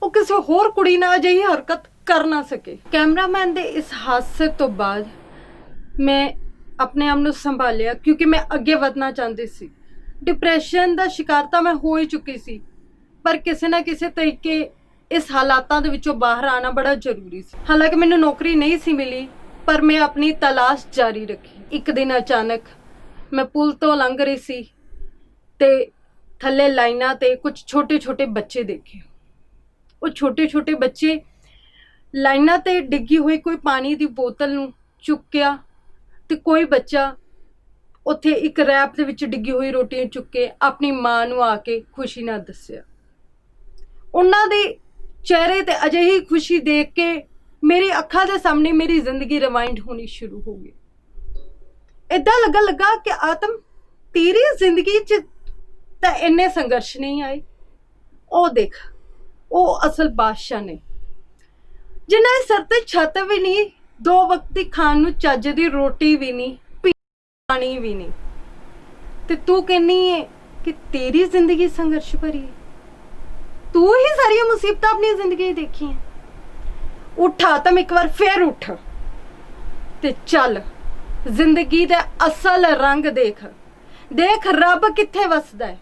ਉਹ ਕਿਸੇ ਹੋਰ ਕੁੜੀ ਨਾਲ ਅਜਿਹੀ ਹਰਕਤ ਕਰ ਨਾ ਸਕੇ। ਕੈਮਰਾਮੈਨ ਦੇ ਇਸ ਹਾਦਸੇ ਤੋਂ ਬਾਅਦ ਮੈਂ ਆਪਣੇ ਆਪ ਨੂੰ ਸੰਭਾਲਿਆ, ਕਿਉਂਕਿ ਮੈਂ ਅੱਗੇ ਵਧਣਾ ਚਾਹੁੰਦੀ ਸੀ। ਡਿਪਰੈਸ਼ਨ ਦਾ ਸ਼ਿਕਾਰ ਤਾਂ ਮੈਂ ਹੋ ਹੀ ਚੁੱਕੀ ਸੀ, ਪਰ ਕਿਸੇ ਨਾ ਕਿਸੇ ਤਰੀਕੇ ਇਸ ਹਾਲਾਤਾਂ ਦੇ ਵਿੱਚੋਂ ਬਾਹਰ ਆਉਣਾ ਬੜਾ ਜ਼ਰੂਰੀ ਸੀ। ਹਾਲਾਂਕਿ ਮੈਨੂੰ ਨੌਕਰੀ ਨਹੀਂ ਸੀ ਮਿਲੀ, ਪਰ ਮੈਂ ਆਪਣੀ ਤਲਾਸ਼ ਜਾਰੀ ਰੱਖੀ। ਇੱਕ ਦਿਨ ਅਚਾਨਕ ਮੈਂ ਪੁਲ ਤੋਂ ਲੰਘ ਰਹੀ ਸੀ ਤੇ ਥੱਲੇ ਲਾਈਨਾਂ ਤੇ ਕੁਝ ਛੋਟੇ ਛੋਟੇ ਬੱਚੇ ਦੇਖੇ। ਉਹ ਛੋਟੇ ਛੋਟੇ ਬੱਚੇ ਲਾਈਨਾਂ ਤੇ ਡਿੱਗੀ ਹੋਈ ਕੋਈ ਪਾਣੀ ਦੀ ਬੋਤਲ ਨੂੰ ਚੁੱਕਿਆ ਤੇ ਕੋਈ ਬੱਚਾ ਉੱਥੇ ਇੱਕ ਰੈਪ ਦੇ ਵਿੱਚ ਡਿੱਗੀ ਹੋਈ ਰੋਟੀ ਨੂੰ ਚੁੱਕ ਕੇ ਆਪਣੀ ਮਾਂ ਨੂੰ ਆ ਕੇ ਖੁਸ਼ੀ ਨਾਲ ਦੱਸਿਆ। ਉਹਨਾਂ ਦੇ ਚਿਹਰੇ ਤੇ ਅਜਿਹੀ ਖੁਸ਼ੀ ਦੇਖ ਕੇ ਮੇਰੀ ਅੱਖਾਂ ਦੇ ਸਾਹਮਣੇ ਮੇਰੀ ਜ਼ਿੰਦਗੀ ਰਿਵਾਈਂਡ ਹੋਣੀ ਸ਼ੁਰੂ ਹੋ ਗਈ। ਏਦਾਂ ਲੱਗਣ ਲੱਗਾ ਕਿ ਆਤਮ, ਤੇਰੀ ਜ਼ਿੰਦਗੀ 'ਚ ਤਾਂ ਇੰਨੇ ਸੰਘਰਸ਼ ਨਹੀਂ ਆਏ। ਉਹ ਦੇਖ, ਉਹ ਅਸਲ ਬਾਦਸ਼ਾਹ ਨੇ ਜਿਨ੍ਹਾਂ ਦੇ ਸਿਰ ਤੇ ਛੱਤ ਵੀ ਨਹੀਂ, 2 ਵਕਤ ਦੀ ਖਾਣ ਨੂੰ ਚੱਜ ਦੀ ਰੋਟੀ ਵੀ ਨਹੀਂ, ਪਾਣੀ ਵੀ ਨਹੀਂ, ਤੇ ਤੂੰ ਕਹਿੰਨੀ ਹੈ ਕਿ ਤੇਰੀ ਜ਼ਿੰਦਗੀ ਸੰਘਰਸ਼ ਭਰੀ ਹੈ। ਤੂੰ ਹੀ ਸਾਰੀਆਂ ਮੁਸੀਬਤਾਂ ਆਪਣੀ ਜ਼ਿੰਦਗੀ ਦੇਖੀਆਂ। ਉੱਠ ਆਤਮ, ਇੱਕ ਵਾਰ ਫੇਰ ਉੱਠ ਤੇ ਚੱਲ ਜ਼ਿੰਦਗੀ ਦਾ ਅਸਲ ਰੰਗ ਦੇਖ। ਦੇਖ ਰੱਬ ਕਿੱਥੇ ਵਸਦਾ ਹੈ।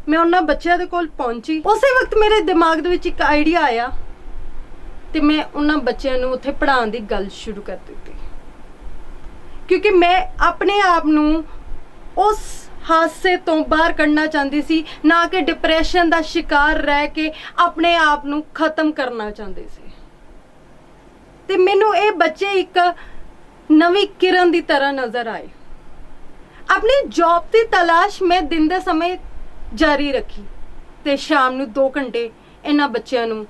ਮੈਂ ਉਹਨਾਂ ਬੱਚਿਆਂ ਦੇ ਕੋਲ ਪਹੁੰਚੀ। ਉਸੇ ਵਕਤ ਮੇਰੇ ਦਿਮਾਗ ਦੇ ਵਿੱਚ ਇੱਕ ਆਈਡੀਆ ਆਇਆ ਤੇ ਮੈਂ ਉਹਨਾਂ ਬੱਚਿਆਂ ਨੂੰ ਉੱਥੇ ਪੜ੍ਹਾਉਣ ਦੀ ਗੱਲ ਸ਼ੁਰੂ ਕਰ ਦਿੱਤੀ, ਕਿਉਂਕਿ ਮੈਂ ਆਪਣੇ ਆਪ ਨੂੰ ਉਸ ਹਾਦਸੇ ਤੋਂ ਬਾਹਰ ਕੱਢਣਾ ਚਾਹੁੰਦੀ ਸੀ, ਨਾ ਕਿ ਡਿਪਰੈਸ਼ਨ ਦਾ ਸ਼ਿਕਾਰ ਰਹਿ ਕੇ ਆਪਣੇ ਆਪ ਨੂੰ ਖਤਮ ਕਰਨਾ ਚਾਹੁੰਦੀ ਸੀ। ਤੇ ਮੈਨੂੰ ਇਹ ਬੱਚੇ ਇੱਕ ਨਵੀਂ ਕਿਰਨ ਦੀ ਤਰ੍ਹਾਂ ਨਜ਼ਰ ਆਏ। ਆਪਣੀ ਜੌਬ ਦੀ ਤਲਾਸ਼ ਮੈਂ ਦਿਨ ਦੇ ਸਮੇਂ ਜਾਰੀ ਰੱਖੀ ਤੇ ਸ਼ਾਮ ਨੂੰ 2 ਘੰਟੇ ਇਹਨਾਂ ਬੱਚਿਆਂ ਨੂੰ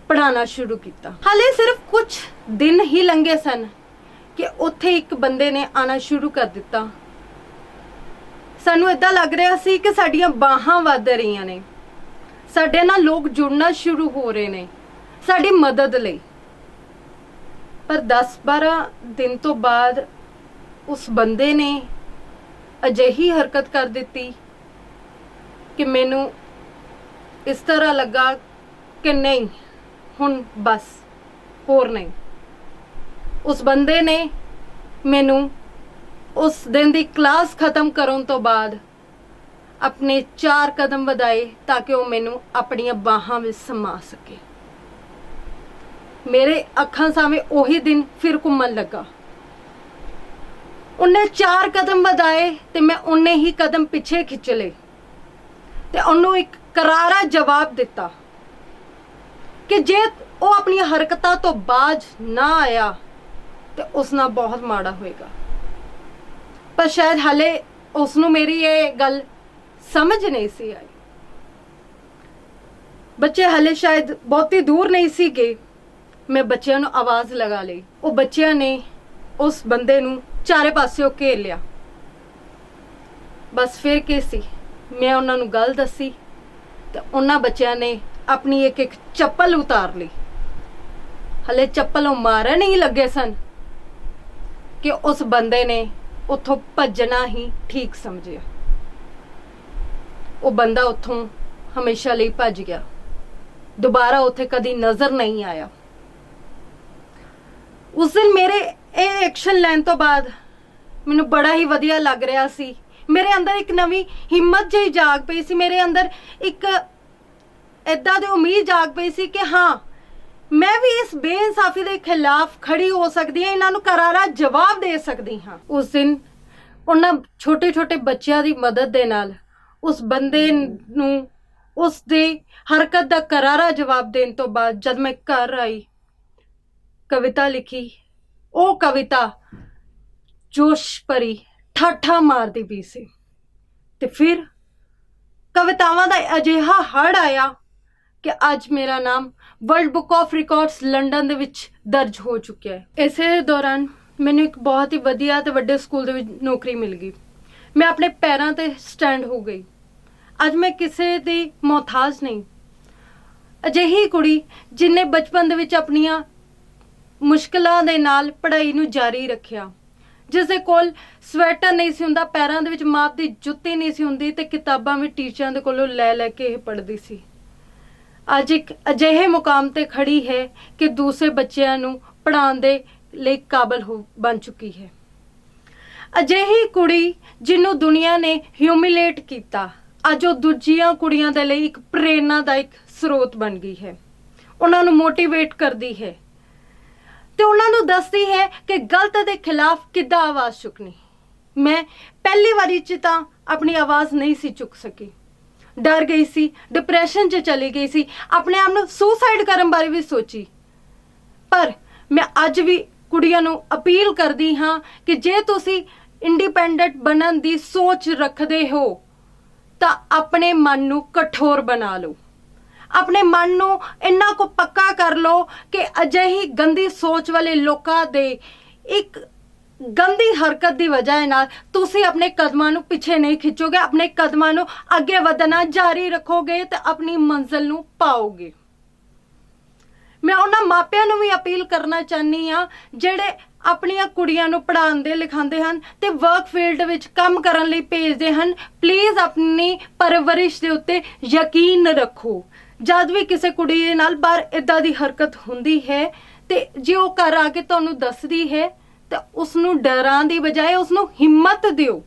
ਪੜ੍ਹਾਉਣਾ ਸ਼ੁਰੂ ਕੀਤਾ। ਹਾਲੇ ਸਿਰਫ ਕੁਝ ਦਿਨ ਹੀ ਲੰਘੇ ਸਨ ਕਿ ਉੱਥੇ ਇੱਕ ਬੰਦੇ ਨੇ ਆਣਾ ਸ਼ੁਰੂ ਕਰ ਦਿੱਤਾ। ਸਾਨੂੰ ਏਦਾਂ ਲੱਗ ਰਿਹਾ ਸੀ ਕਿ ਸਾਡੀਆਂ ਬਾਹਾਂ ਵੱਧ ਰਹੀਆਂ ਨੇ, ਸਾਡੇ ਨਾਲ ਲੋਕ ਜੁੜਨਾ ਸ਼ੁਰੂ ਹੋ ਰਹੇ ਨੇ ਸਾਡੀ ਮਦਦ ਲਈ। ਪਰ 10-12 ਦਿਨ ਤੋਂ ਬਾਅਦ ਉਸ ਬੰਦੇ ਨੇ ਅਜਿਹੀ ਹਰਕਤ ਕਰ ਦਿੱਤੀ ਕਿ ਮੈਨੂੰ ਇਸ ਤਰ੍ਹਾਂ ਲੱਗਾ ਕਿ ਨਹੀਂ, ਹੁਣ ਬਸ ਹੋਰ ਨਹੀਂ। ਉਸ ਬੰਦੇ ਨੇ ਮੈਨੂੰ ਉਸ ਦਿਨ ਦੀ ਕਲਾਸ ਖਤਮ ਕਰਨ ਤੋਂ ਬਾਅਦ ਆਪਣੇ 4 ਕਦਮ ਵਧਾਏ ਤਾਂ ਕਿ ਉਹ ਮੈਨੂੰ ਆਪਣੀਆਂ ਬਾਹਾਂ ਵਿੱਚ ਸਮਾ ਸਕੇ। ਮੇਰੇ ਅੱਖਾਂ ਸਾਹਮਣੇ ਉਹੀ ਦਿਨ ਫਿਰ ਘੁੰਮਣ ਲੱਗਾ। ਉਹਨੇ 4 ਕਦਮ ਵਧਾਏ ਤੇ ਮੈਂ ਉਹਨੇ ਹੀ ਕਦਮ ਪਿੱਛੇ ਖਿੱਚ ਲਏ ਤੇ ਉਹਨੂੰ ਇੱਕ ਕਰਾਰਾ ਜਵਾਬ ਦਿੱਤਾ ਕਿ ਜੇ ਉਹ ਆਪਣੀਆਂ ਹਰਕਤਾਂ ਤੋਂ ਬਾਜ ਨਾ ਆਇਆ ਤੇ ਉਸ ਨਾਲ ਬਹੁਤ ਮਾੜਾ ਹੋਏਗਾ। ਪਰ ਸ਼ਾਇਦ ਹਾਲੇ ਉਸ ਨੂੰ ਮੇਰੀ ਇਹ ਗੱਲ ਸਮਝ ਨਹੀਂ ਸੀ ਆਈ। ਬੱਚੇ ਹਾਲੇ ਸ਼ਾਇਦ ਬਹੁਤੀ ਦੂਰ ਨਹੀਂ ਸੀ ਗਏ। ਮੈਂ ਬੱਚਿਆਂ ਨੂੰ ਆਵਾਜ਼ ਲਗਾ ਲਈ। ਉਹ ਬੱਚਿਆਂ ਨੇ ਉਸ ਬੰਦੇ ਨੂੰ ਚਾਰੇ ਪਾਸਿਓਂ ਘੇਰ ਲਿਆ। ਬਸ ਫਿਰ ਕੀ ਸੀ, ਮੈਂ ਉਹਨਾਂ ਨੂੰ ਗੱਲ ਦੱਸੀ ਤੇ ਉਹਨਾਂ ਬੱਚਿਆਂ ਨੇ ਆਪਣੀ ਇੱਕ ਇੱਕ ਚੱਪਲ ਉਤਾਰ ਲਈ। ਹਲੇ ਚੱਪਲ ਉਹ ਮਾਰਨ ਹੀ ਲੱਗੇ ਸਨ ਕਿ ਉਸ ਬੰਦੇ ਨੇ ਉੱਥੋਂ ਭੱਜਣਾ ਹੀ ਠੀਕ ਸਮਝਿਆ। ਉਹ ਬੰਦਾ ਉੱਥੋਂ ਹਮੇਸ਼ਾ ਲਈ ਭੱਜ ਗਿਆ, ਦੁਬਾਰਾ ਉੱਥੇ ਕਦੀ ਨਜ਼ਰ ਨਹੀਂ ਆਇਆ। ਉਸ ਦਿਨ ਮੇਰੇ ਇਹ ਐਕਸ਼ਨ ਲੈਣ ਤੋਂ ਬਾਅਦ ਮੈਨੂੰ ਬੜਾ ਹੀ ਵਧੀਆ ਲੱਗ ਰਿਹਾ ਸੀ। ਮੇਰੇ ਅੰਦਰ ਇੱਕ ਨਵੀਂ ਹਿੰਮਤ ਜਿਹੀ ਜਾਗ ਪਈ ਸੀ। ਮੇਰੇ ਅੰਦਰ ਇੱਕ ਏਦਾਂ ਦੀ ਉਮੀਦ ਜਾਗ ਪਈ ਸੀ ਕਿ ਹਾਂ, ਮੈਂ ਵੀ ਇਸ ਬੇਇਨਸਾਫੀ ਦੇ ਖਿਲਾਫ ਖੜੀ ਹੋ ਸਕਦੀ ਹਾਂ, ਇਹਨਾਂ ਨੂੰ ਕਰਾਰਾ ਜਵਾਬ ਦੇ ਸਕਦੀ ਹਾਂ। ਉਸ ਦਿਨ ਉਹਨਾਂ ਛੋਟੇ ਛੋਟੇ ਬੱਚਿਆਂ ਦੀ ਮਦਦ ਦੇ ਨਾਲ ਉਸ ਬੰਦੇ ਨੂੰ ਉਸ ਦੇ ਹਰਕਤ ਦਾ ਕਰਾਰਾ ਜਵਾਬ ਦੇਣ ਤੋਂ ਬਾਅਦ ਜਦ ਮੈਂ ਘਰ ਆਈ, ਕਵਿਤਾ ਲਿਖੀ। ਉਹ ਕਵਿਤਾ ਜੋਸ਼ ਭਰੀ ਠਾਠਾ ਮਾਰਦੀ ਪਈ ਸੀ। ਤੇ ਫਿਰ ਕਵਿਤਾਵਾਂ ਦਾ ਅਜਿਹਾ ਹੜ ਆਇਆ ਕਿ ਅੱਜ ਮੇਰਾ ਨਾਮ world book of records London ਦੇ ਵਿੱਚ ਦਰਜ ਹੋ ਚੁੱਕਿਆ ਹੈ। ਇਸੇ ਦੌਰਾਨ ਮੈਨੂੰ ਇੱਕ ਬਹੁਤ ਹੀ ਵਧੀਆ ਤੇ ਵੱਡੇ ਸਕੂਲ ਦੇ ਵਿੱਚ ਨੌਕਰੀ ਮਿਲ ਗਈ। ਮੈਂ ਆਪਣੇ ਪੈਰਾਂ ਤੇ ਸਟੈਂਡ ਹੋ ਗਈ। ਅੱਜ ਮੈਂ ਕਿਸੇ ਦੀ ਮੁਹਤਾਜ ਨਹੀਂ। ਅਜਿਹੀ ਕੁੜੀ ਜਿਨੇ ਬਚਪਨ ਦੇ ਵਿੱਚ ਆਪਣੀਆਂ ਮੁਸ਼ਕਲਾਂ ਦੇ ਨਾਲ ਪੜ੍ਹਾਈ ਨੂੰ ਜਾਰੀ ਰੱਖਿਆ, ਜਿਸ ਦੇ ਕੋਲ ਸਵੈਟਰ ਨਹੀਂ ਸੀ ਹੁੰਦਾ, ਪੈਰਾਂ ਦੇ ਵਿੱਚ ਮਾਪ ਦੀ ਜੁੱਤੀ ਨਹੀਂ ਸੀ ਹੁੰਦੀ ਤੇ ਕਿਤਾਬਾਂ ਵੀ ਟੀਚਰਾਂ ਦੇ ਕੋਲੋਂ ਲੈ ਲੈ ਕੇ ਇਹ ਪੜ੍ਹਦੀ ਸੀ, ਅੱਜ ਇੱਕ ਅਜਿਹੇ ਮੁਕਾਮ ਤੇ ਖੜੀ ਹੈ ਕਿ ਦੂਸਰੇ ਬੱਚਿਆਂ ਨੂੰ ਪੜ੍ਹਾਉਣ ਦੇ ਲਈ ਕਾਬਲ ਬਣ ਚੁੱਕੀ ਹੈ। ਅਜਿਹੀ ਕੁੜੀ ਜਿਹਨੂੰ ਦੁਨੀਆ ਨੇ ਹਿਊਮਿਲੇਟ ਕੀਤਾ, ਅੱਜ ਉਹ ਦੂਜੀਆਂ ਕੁੜੀਆਂ ਦੇ ਲਈ ਇੱਕ ਪ੍ਰੇਰਨਾਦਾਇਕ ਸਰੋਤ ਬਣ ਗਈ ਹੈ। ਉਹਨਾਂ ਨੂੰ ਮੋਟੀਵੇਟ ਕਰਦੀ ਹੈ ਤੇ ਉਹਨਾਂ ਨੂੰ ਦੱਸਦੀ ਹੈ ਕਿ ਗਲਤ ਦੇ ਖਿਲਾਫ ਕਿੱਦਾਂ ਆਵਾਜ਼ ਚੁੱਕਣੀ। ਮੈਂ ਪਹਿਲੀ ਵਾਰੀ 'ਚ ਤਾਂ ਆਪਣੀ ਆਵਾਜ਼ ਨਹੀਂ ਸੀ ਚੁੱਕ ਸਕੀ, ਡਰ ਗਈ ਸੀ, ਡਿਪਰੈਸ਼ਨ 'ਚ ਚਲੀ ਗਈ ਸੀ, ਆਪਣੇ ਆਪ ਨੂੰ ਸੁਸਾਈਡ ਕਰਨ ਬਾਰੇ ਵੀ ਸੋਚੀ। ਪਰ ਮੈਂ ਅੱਜ ਵੀ ਕੁੜੀਆਂ ਨੂੰ ਅਪੀਲ ਕਰਦੀ ਹਾਂ ਕਿ ਜੇ ਤੁਸੀਂ ਇੰਡੀਪੈਂਡੈਂਟ ਬਣਨ ਦੀ ਸੋਚ ਰੱਖਦੇ ਹੋ ਤਾਂ ਆਪਣੇ ਮਨ ਨੂੰ ਕਠੋਰ ਬਣਾ ਲਓ। ਆਪਣੇ ਮਨ ਨੂੰ ਇੰਨਾ ਕੁ ਪੱਕਾ ਕਰ ਲਓ ਕਿ ਅਜਿਹੀ ਗੰਦੀ ਸੋਚ ਵਾਲੇ ਲੋਕਾਂ ਦੇ ਇੱਕ ਗੰਦੀ ਹਰਕਤ ਦੀ ਵਜ੍ਹਾ ਨਾਲ ਤੁਸੀਂ ਆਪਣੇ ਕਦਮਾਂ ਨੂੰ ਪਿੱਛੇ ਨਹੀਂ ਖਿੱਚੋਗੇ, ਆਪਣੇ ਕਦਮਾਂ ਨੂੰ ਅੱਗੇ ਵਧਣਾ ਜਾਰੀ ਰੱਖੋਗੇ ਤੇ ਆਪਣੀ ਮੰਜ਼ਿਲ ਨੂੰ ਪਾਓਗੇ। ਮੈਂ ਉਹਨਾਂ ਮਾਪਿਆਂ ਨੂੰ ਵੀ ਅਪੀਲ ਕਰਨਾ ਚਾਹਨੀ ਆ ਜਿਹੜੇ ਆਪਣੀਆਂ ਕੁੜੀਆਂ ਨੂੰ ਪੜ੍ਹਾਉਂਦੇ ਲਿਖਾਉਂਦੇ ਹਨ ਤੇ ਵਰਕ ਫੀਲਡ ਵਿੱਚ ਕੰਮ ਕਰਨ ਲਈ ਭੇਜਦੇ ਹਨ। ਪਲੀਜ਼ ਆਪਣੀ ਪਰਵਰਿਸ਼ ਦੇ ਉੱਤੇ ਯਕੀਨ ਰੱਖੋ। ਜਦ ਵੀ ਕਿਸੇ ਕੁੜੀ ਦੇ ਨਾਲ ਬਾਹਰ ਇਦਾਂ ਦੀ ਹਰਕਤ ਹੁੰਦੀ ਹੈ ਤੇ ਜੇ ਉਹ ਘਰ ਆ ਕੇ ਤੁਹਾਨੂੰ ਦੱਸਦੀ ਹੈ ਤਾਂ ਉਸ ਨੂੰ ਡਰਾਂ ਦੀ ਬਜਾਏ ਉਸ ਨੂੰ ਹਿੰਮਤ ਦਿਓ,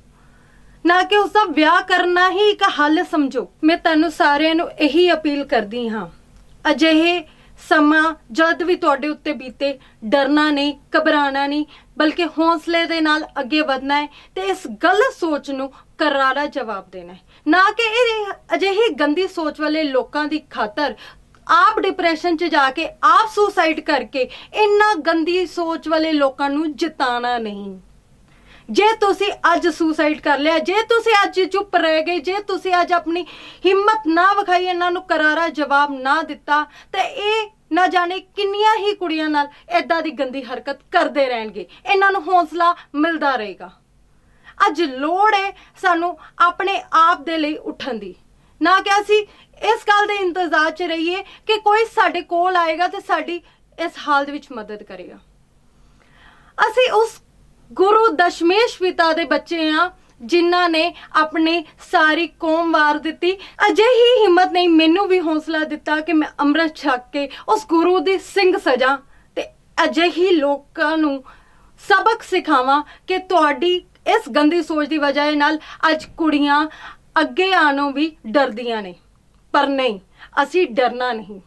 ਨਾ ਕਿ ਉਸ ਦਾ ਵਿਆਹ ਕਰਨਾ ਹੀ ਇੱਕ ਹੱਲ ਸਮਝੋ। ਮੈਂ ਤੁਹਾਨੂੰ ਸਾਰਿਆਂ ਨੂੰ ਇਹੀ ਅਪੀਲ ਕਰਦੀ ਹਾਂ, ਅਜਿਹੇ ਸਮਾਂ ਜਦ ਵੀ ਤੁਹਾਡੇ ਉੱਤੇ ਬੀਤੇ, ਡਰਨਾ ਨਹੀਂ, ਘਬਰਾਣਾ ਨਹੀਂ, ਬਲਕਿ ਹੌਸਲੇ ਦੇ ਨਾਲ ਅੱਗੇ ਵਧਣਾ ਹੈ ਤੇ ਇਸ ਗਲਤ ਸੋਚ ਨੂੰ ਕਰਾਰਾ ਜਵਾਬ ਦੇਣਾ ਹੈ, ਨਾ ਕਿ ਇਹ ਅਜਿਹੀ ਗੰਦੀ ਸੋਚ ਵਾਲੇ ਲੋਕਾਂ ਦੀ ਖਾਤਰ ਆਪ ਡਿਪਰੈਸ਼ਨ 'ਚ ਜਾ ਕੇ ਆਪ ਸੁਸਾਈਡ ਕਰਕੇ ਇੰਨਾ ਗੰਦੀ ਸੋਚ ਵਾਲੇ ਲੋਕਾਂ ਨੂੰ ਜਿਤਾਣਾ ਨਹੀਂ। ਜੇ ਤੁਸੀਂ ਅੱਜ ਸੁਸਾਈਡ ਕਰ ਲਿਆ, ਜੇ ਤੁਸੀਂ ਅੱਜ ਚੁੱਪ ਰਹਿ ਗਏ, ਜੇ ਤੁਸੀਂ ਅੱਜ ਆਪਣੀ ਹਿੰਮਤ ਨਾ ਵਿਖਾਈ, ਇਹਨਾਂ ਨੂੰ ਕਰਾਰਾ ਜਵਾਬ ਨਾ ਦਿੱਤਾ ਤੇ ਇਹ ਨਾ ਜਾਣੇ ਕਿੰਨੀਆਂ ਹੀ ਕੁੜੀਆਂ ਨਾਲ ਏਦਾਂ ਦੀ ਗੰਦੀ ਹਰਕਤ ਕਰਦੇ ਰਹਿਣਗੇ। ਇਹਨਾਂ ਨੂੰ ਹੌਸਲਾ ਮਿਲਦਾ ਰਹੇਗਾ। ਅੱਜ ਲੋੜ ਹੈ ਸਾਨੂੰ ਆਪਣੇ ਆਪ ਦੇ ਲਈ ਉੱਠਣ ਦੀ, ਨਾ ਕਿ ਅਸੀਂ ਇਸ ਗੱਲ ਦੇ ਇੰਤਜ਼ਾਰ 'ਚ ਰਹੀਏ ਕਿ ਕੋਈ ਸਾਡੇ ਕੋਲ ਆਏਗਾ ਤੇ ਸਾਡੀ ਇਸ ਹਾਲ ਦੇ ਵਿੱਚ ਮਦਦ ਕਰੇਗਾ। ਅਸੀਂ ਉਸ ਗੁਰੂ ਦਸ਼ਮੇਸ਼ ਪਿਤਾ ਦੇ ਬੱਚੇ ਆ ਜਿਨ੍ਹਾਂ ਨੇ ਆਪਣੀ ਸਾਰੀ ਕੌਮ ਵਾਰ ਦਿੱਤੀ। ਅਜਿਹੀ ਹਿੰਮਤ ਨਹੀਂ ਮੈਨੂੰ ਵੀ ਹੌਸਲਾ ਦਿੱਤਾ ਕਿ ਮੈਂ ਅੰਮ੍ਰਿਤ ਛਕ ਕੇ ਉਸ ਗੁਰੂ ਦੀ ਸਿੰਘ ਸਜਾਂ ਤੇ ਅਜਿਹੀ ਲੋਕਾਂ ਨੂੰ ਸਬਕ ਸਿਖਾਵਾਂ ਕਿ ਤੁਹਾਡੀ ਇਸ ਗੰਦੀ ਸੋਚ ਦੀ ਵਜ੍ਹਾ ਨਾਲ ਅੱਜ ਕੁੜੀਆਂ ਅੱਗੇ ਆਣੋਂ ਵੀ ਡਰਦੀਆਂ ਨੇ, ਪਰ ਨਹੀਂ, ਅਸੀਂ ਡਰਨਾ ਨਹੀਂ।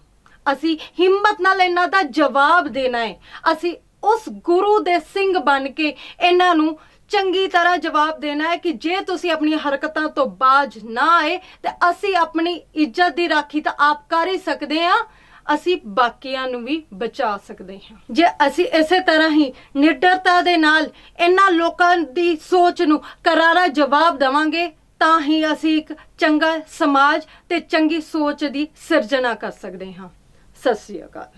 ਅਸੀਂ ਹਿੰਮਤ ਨਾਲ ਇਹਨਾਂ ਦਾ ਜਵਾਬ ਦੇਣਾ ਹੈ। ਅਸੀਂ ਉਸ ਗੁਰੂ ਦੇ ਸਿੰਘ ਬਣ ਕੇ ਇਹਨਾਂ ਨੂੰ ਚੰਗੀ ਤਰ੍ਹਾਂ ਜਵਾਬ ਦੇਣਾ ਹੈ ਕਿ ਜੇ ਤੁਸੀਂ ਆਪਣੀਆਂ ਹਰਕਤਾਂ ਤੋਂ ਬਾਜ ਨਾ ਆਏ ਤੇ ਅਸੀਂ ਆਪਣੀ ਇੱਜ਼ਤ ਦੀ ਰਾਖੀ ਤਾਂ ਆਪ ਕਰ ਹੀ ਸਕਦੇ ਹਾਂ, ਅਸੀਂ ਬਾਕੀਆਂ ਨੂੰ ਵੀ ਬਚਾ ਸਕਦੇ ਹਾਂ। ਜੇ ਅਸੀਂ ਇਸੇ ਤਰ੍ਹਾਂ ਹੀ ਨਿਡਰਤਾ ਦੇ ਨਾਲ ਇਹਨਾਂ ਲੋਕਾਂ ਦੀ ਸੋਚ ਨੂੰ ਕਰਾਰਾ ਜਵਾਬ ਦੇਵਾਂਗੇ ਤਾਂ ਹੀ ਅਸੀਂ ਇੱਕ ਚੰਗਾ ਸਮਾਜ ਤੇ ਚੰਗੀ ਸੋਚ ਦੀ ਸਿਰਜਣਾ ਕਰ ਸਕਦੇ ਹਾਂ। ਸਤਿ ਸ੍ਰੀ ਅਕਾਲ।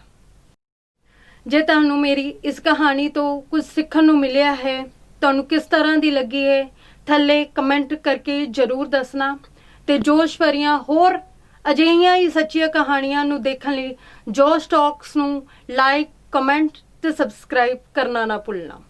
ਜੇ ਤੁਹਾਨੂੰ ਮੇਰੀ ਇਸ ਕਹਾਣੀ ਤੋਂ ਕੁਝ ਸਿੱਖਣ ਨੂੰ ਮਿਲਿਆ ਹੈ, ਤੁਹਾਨੂੰ ਕਿਸ ਤਰ੍ਹਾਂ ਦੀ ਲੱਗੀ ਹੈ, ਥੱਲੇ ਕਮੈਂਟ ਕਰਕੇ ਜ਼ਰੂਰ ਦੱਸਣਾ। ਤੇ ਜੋਸ਼ ਭਰੀਆਂ ਹੋਰ ਅਜਿਹੀਆਂ ਹੀ ਸੱਚੀਆਂ ਕਹਾਣੀਆਂ ਨੂੰ ਦੇਖਣ ਲਈ ਜੋਸ਼ ਟਾਕਸ ਨੂੰ ਲਾਈਕ, ਕਮੈਂਟ ਤੇ ਸਬਸਕ੍ਰਾਈਬ ਕਰਨਾ ਨਾ ਭੁੱਲਣਾ।